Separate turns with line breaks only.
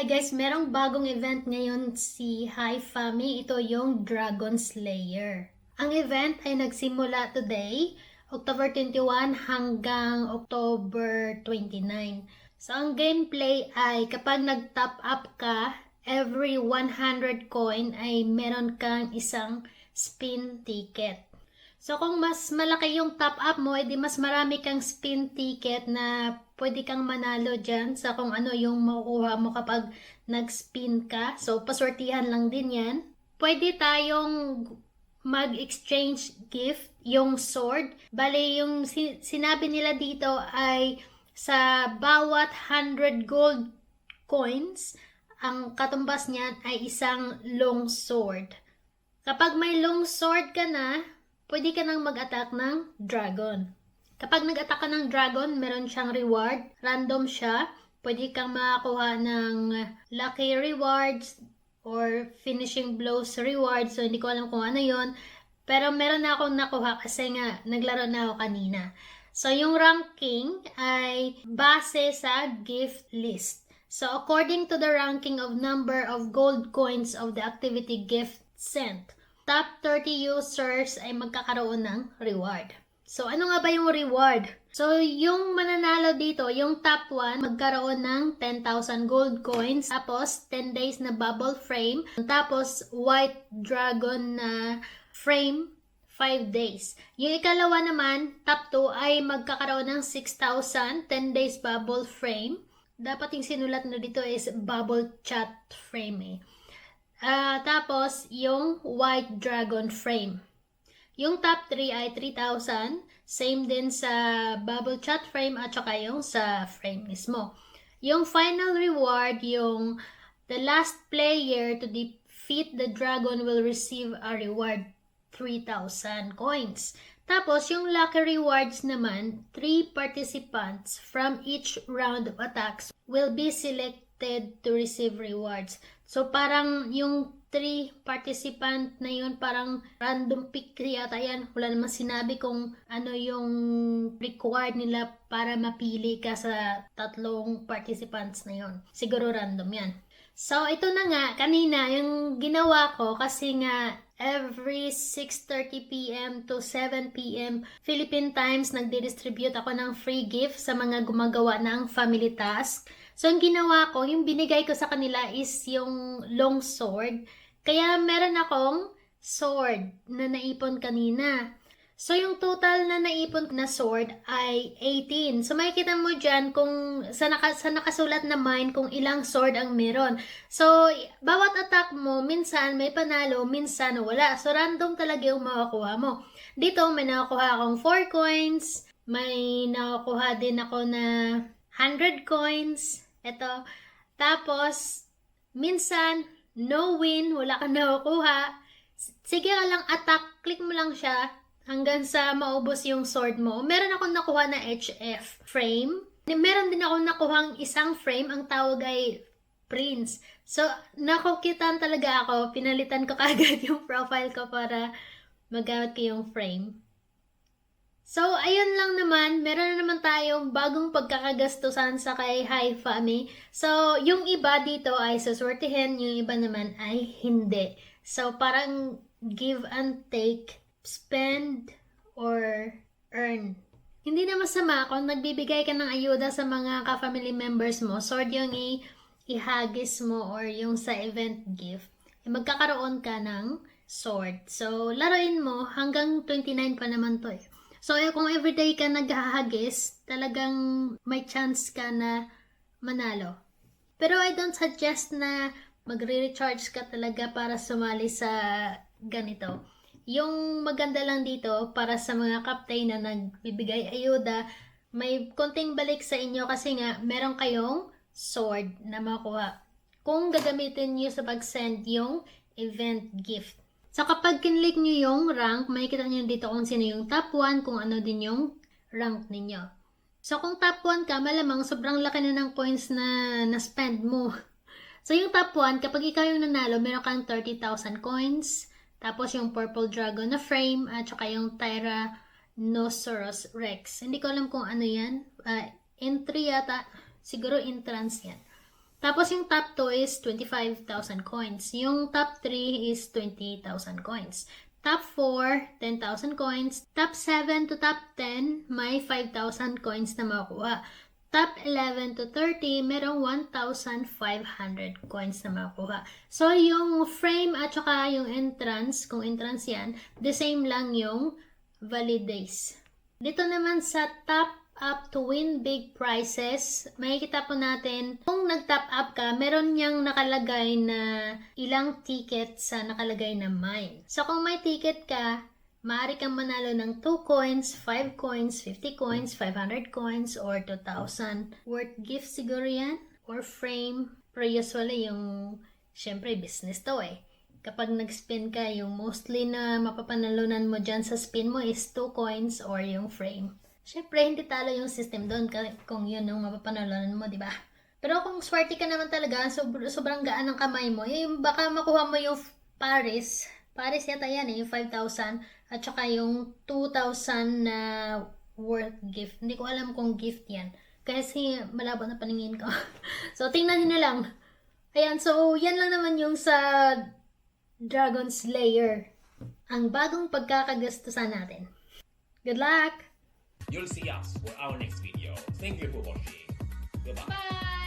Hi guys, merong bagong event ngayon si Hi-Fami. Ito yung Dragon Slayer. Ang event ay nagsimula today, October 21 hanggang October 29. So ang gameplay ay kapag nag-top up ka, every 100 coin ay meron kang isang spin ticket. So kung mas malaki yung top up mo, edi mas marami kang spin ticket na pwede kang manalo dyan sa kung ano yung makukuha mo kapag nag-spin ka. So paswertihan lang din yan. Pwede tayong mag-exchange gift, yung sword. Bale, yung sinabi nila dito ay sa bawat 100 gold coins, ang katumbas niyan ay isang long sword. Kapag may long sword ka na, pwede ka nang mag-attack ng dragon. Kapag nag-attack ka ng dragon, meron siyang reward. Random siya. Pwede kang makakuha ng lucky rewards or finishing blows rewards. So, hindi ko alam kung ano yon. Pero meron na akong nakuha kasi nga naglaro na ako kanina. So, yung ranking ay base sa gift list. So, according to the ranking of number of gold coins of the activity gift sent, top 30 users ay magkakaroon ng reward. So, ano nga ba yung reward? So, yung mananalo dito, yung top 1, magkaroon ng 10,000 gold coins, tapos 10 days na bubble frame, tapos white dragon na frame, 5 days. Yung ikalawa naman, top 2, ay magkakaroon ng 6,000, 10 days bubble frame. Dapat yung sinulat na dito is bubble chat frame tapos, yung white dragon frame. Yung top 3 ay 3,000. Same din sa bubble chat frame at saka yung sa frame mismo. Yung final reward, yung the last player to defeat the dragon will receive a reward 3,000 coins. Tapos, yung lucky rewards naman, 3 participants from each round of attacks will be selected to receive rewards. So, parang yung 3 participant na yun, parang random pick yata yan. Wala naman sinabi kung ano yung required nila para mapili ka sa 3 participants na yun. Siguro random yan. So, ito na nga, kanina, yung ginawa ko kasi nga every 6:30 p.m. to 7 p.m. Philippine Times, nagdi-distribute ako ng free gift sa mga gumagawa ng family task. So, yung ginawa ko, yung binigay ko sa kanila is yung long sword. Kaya meron akong sword na naipon kanina. So, yung total na naipon na sword ay 18. So, makikita mo dyan kung sa nakasulat na mine kung ilang sword ang meron. So, bawat attack mo, minsan may panalo, minsan wala. So, random talaga yung makakuha mo. Dito, may nakakuha akong 4 coins. May nakakuha din ako na 100 coins. Ito. Tapos, minsan, no win, wala kang nakukuha. Sige ka lang attack, click mo lang siya hanggang sa maubos yung sword mo. Meron akong nakuha na HF frame. Meron din akong nakuhang isang frame, ang tawag ay Prince. So, nakukitan talaga ako. Pinalitan ko kagad yung profile ko para magamit ko yung frame. So, ayun lang naman. Meron na naman tayong bagong pagkakagastusan sa kay Hi-Fami. So, yung iba dito ay suswertihin, yung iba naman ay hindi. So, parang give and take, spend, or earn. Hindi na masama kung nagbibigay ka ng ayuda sa mga ka-family members mo. Sword yung ihagis mo or yung sa event gift. Magkakaroon ka ng sword. So, laruin mo hanggang 29 pa naman to eh. So, kung everyday ka naghahagis, talagang may chance ka na manalo. Pero I don't suggest na magre-recharge ka talaga para sumali sa ganito. Yung maganda lang dito, para sa mga captain na nagbibigay ayuda, may konting balik sa inyo kasi nga meron kayong sword na makuha. Kung gagamitin nyo sa pag-send yung event gift. So, kapag kinlik nyo yung rank, makikita nyo dito kung sino yung top 1, kung ano din yung rank ninyo. So, kung top 1 ka, malamang sobrang laki na ng points na na-spend mo. So, yung top 1, kapag ikaw yung nanalo, meron kang 30,000 coins. Tapos, yung purple dragon na frame, at saka yung Tyrannosaurus Rex. Hindi ko alam kung ano yan. Entry yata. Siguro entrance yan. Tapos yung top 2 is 25,000 coins. Yung top 3 is 20,000 coins. Top 4, 10,000 coins. Top 7 to top 10, may 5,000 coins na makukuha. Top 11 to 30, merong 1,500 coins na makukuha. So, yung frame at saka yung entrance, kung entrance yan, the same lang yung valid days. Dito naman sa top up to win big prizes, makikita po natin, kung nag-top up ka, meron niyang nakalagay na ilang ticket sa nakalagay na mine. So, kung may ticket ka, maaari kang manalo ng 2 coins, 5 coins, 50 coins, 500 coins, or 2,000 worth gift siguro yan, or frame. Pero usually yung, syempre, business to eh. Kapag nag-spin ka, yung mostly na mapapanalunan mo dyan sa spin mo is 2 coins or yung frame. Syempre, hindi talo yung system doon kung yun yung mapapanalunan mo, di ba? Pero kung swerte ka naman talaga, sobrang gaan ng kamay mo, baka makuha mo yung Paris. Paris yata yan yung 5,000 at saka yung 2,000 na worth gift. Hindi ko alam kung gift yan. Kasi malabo na paningin ko. So, tingnan nyo na lang. Ayan, so yan lang naman yung sa Dragon Slayer. Ang bagong pagkakagastusan natin. Good luck!
You'll see us for our next video. Thank you for watching. Goodbye.
Bye!